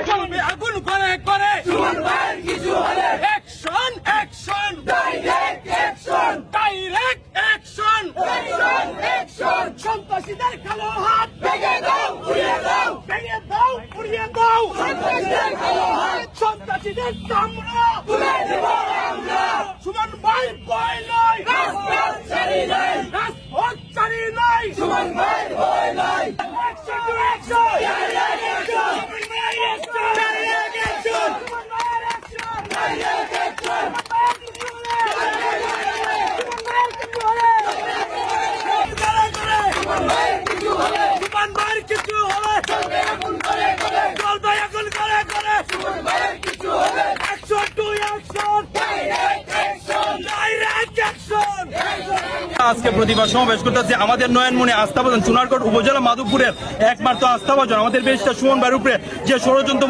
চলবে আগুন করে করে সুমন ভাইয়ের কিছু হলে action action direct action direct action action action সন্ত্রাসীদের কালো হাত ভেঙে দাও উড়িয়ে দাও ভেঙে দাও উড়িয়ে দাও সন্ত্রাসীদের কালো হাত সন্ত্রাসীদের চামড়া তুলে দেব আমরা সুমন ভাই ভয় নাই রাজপথ ছাড়ি নাই রাজপথ ছাড়ি নাই সুমন ভাই ভয় নাই action to action direct action direct action direct action Suman ভাইয়ের কিছু হলে চলবে আগুন করে করে চলবে আগুন করে করে সুমন ভাইয়ের কিছু হলে action to action direct action direct action. আজকে প্রতিবাদ সমাবেশ করতেছে আমাদের নয়নমণি আস্থাভাজন চুনারগড় উপজেলা মাধবপুরের একমাত্র আস্থাভাজন আমাদের বেশটা সুমন ভাইয়ের উপরে যে ষড়যন্ত্র